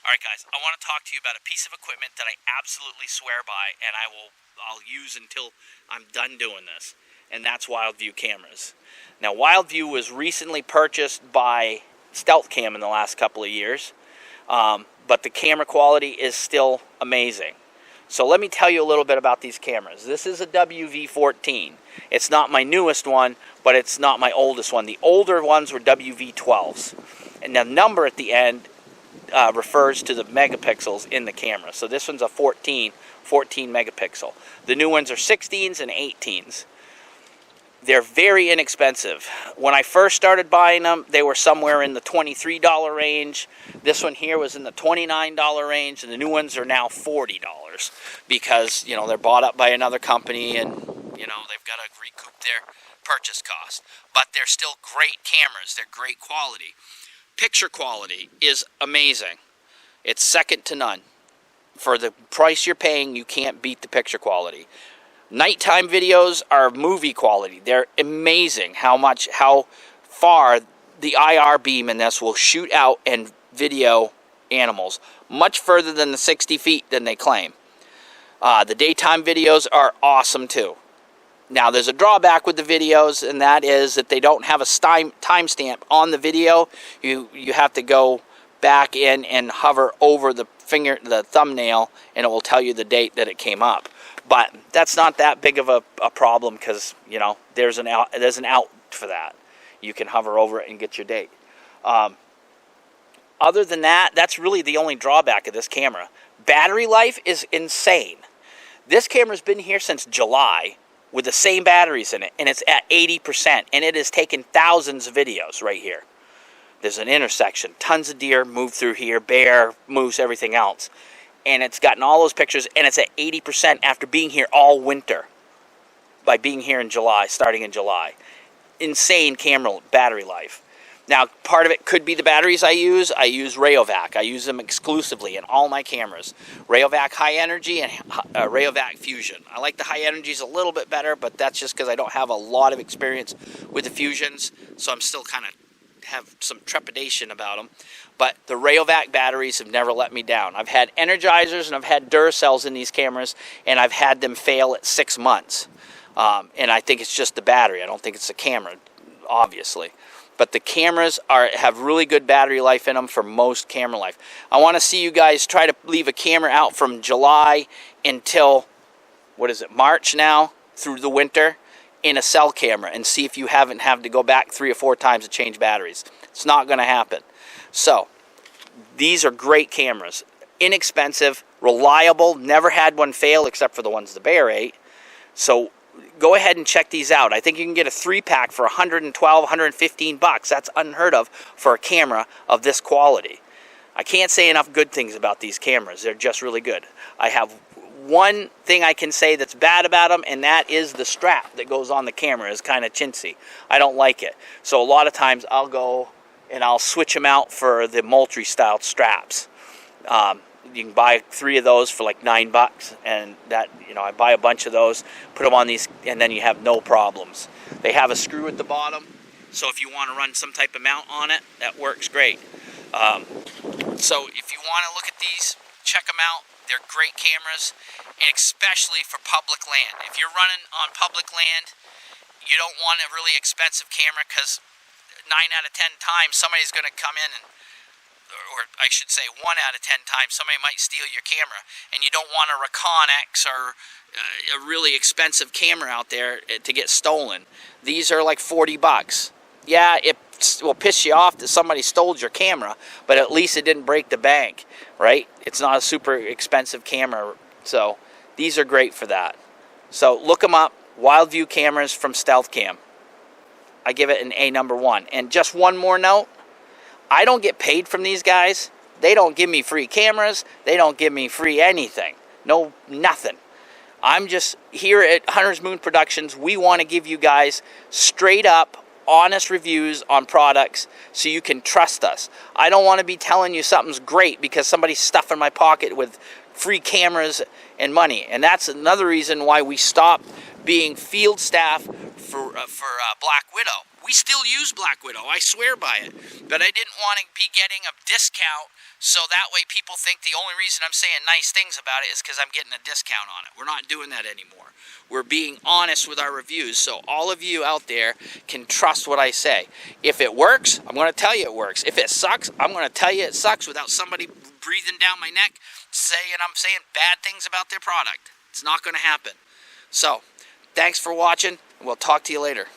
Alright guys, I want to talk to you about a piece of equipment that I absolutely swear by, and I'll use until I'm done doing this, and that's wildview cameras. Now wildview was recently purchased by Stealth Cam in the last couple of years, but the camera quality is still amazing. So let me tell you a little bit about these cameras. This is a WV-14. It's not my newest one, but it's not my oldest one. The older ones were WV-12s. And the number at the end refers to the megapixels in the camera. So this one's a 14 megapixel. The new ones are 16s and 18s. They're very inexpensive. When I first started buying them, they were somewhere in the $23 range. This one here was in the $29 range, and the new ones are now $40 because, you know, they're bought up by another company and, you know, they've got to recoup their purchase cost. But they're still great cameras. They're great quality. Picture quality is amazing. It's second to none. For the price you're paying, you can't beat the picture quality. Nighttime videos are movie quality. They're amazing how far the IR beam in this will shoot out and video animals. Much further than the 60 feet than they claim. The daytime videos are awesome too. Now there's a drawback with the videos, and that is that they don't have a timestamp on the video. You have to go back in and hover over the thumbnail, and it will tell you the date that it came up. But that's not that big of a problem because, you know, there's an out for that. You can hover over it and get your date. Other than that, that's really the only drawback of this camera. Battery life is insane. This camera's been here since July with the same batteries in it, and it's at 80%, and it has taken thousands of videos right here. There's an intersection, tons of deer move through here, bear, moose, everything else. And it's gotten all those pictures, and it's at 80% after being here all winter. By being here in July, starting in July. Insane camera battery life. Now, part of it could be the batteries I use. I use Rayovac. I use them exclusively in all my cameras. Rayovac High Energy and Rayovac Fusion. I like the High Energies a little bit better, but that's just because I don't have a lot of experience with the Fusions, so I'm still kind of have some trepidation about them. But the Rayovac batteries have never let me down. I've had Energizers and I've had Duracells in these cameras, and I've had them fail at 6 months. And I think it's just the battery. I don't think it's the camera, obviously. But the cameras have really good battery life in them for most camera life. I want to see you guys try to leave a camera out from July until, what is it, March now, through the winter, in a cell camera, and see if you haven't had to go back 3 or 4 times to change batteries. It's not going to happen. So, these are great cameras. Inexpensive, reliable, never had one fail except for the ones the bear ate. So, go ahead and check these out. I think you can get a 3-pack for $112, $115. That's unheard of for a camera of this quality. I can't say enough good things about these cameras. They're just really good. I have one thing I can say that's bad about them, and that is the strap that goes on the camera is kind of chintzy. I don't like it. So a lot of times I'll go and I'll switch them out for the Moultrie style straps. You can buy 3 of those for like $9, and that, you know, I buy a bunch of those, put them on these, and then you have no problems. They have a screw at the bottom, so if you want to run some type of mount on it, that works great. So if you want to look at these, check them out. They're great cameras, and especially for public land. If you're running on public land, you don't want a really expensive camera because 9 out of 10 times somebody's going to come in and, or I should say 1 out of 10 times somebody might steal your camera, and you don't want a Recon X or a really expensive camera out there to get stolen. These are like $40. Yeah, it will piss you off that somebody stole your camera, but at least it didn't break the bank, right? It's not a super expensive camera, so these are great for that. So look them up, Wildview cameras from Stealth Cam. I give it an A #1. And just one more note, I don't get paid from these guys. They don't give me free cameras. They don't give me free anything. No, nothing. I'm just here at Hunter's Moon Productions. We want to give you guys straight up honest reviews on products so you can trust us. I don't want to be telling you something's great because somebody's stuffing my pocket with free cameras and money. And that's another reason why we stopped being field staff for Black Widow. We still use Black Widow, I swear by it. But I didn't want to be getting a discount So that way people think the only reason I'm saying nice things about it is because I'm getting a discount on it. We're not doing that anymore. We're being honest with our reviews, so all of you out there can trust what I say. If it works, I'm going to tell you it works. If it sucks, I'm going to tell you it sucks without somebody breathing down my neck saying I'm saying bad things about their product. It's not going to happen. So, thanks for watching, and we'll talk to you later.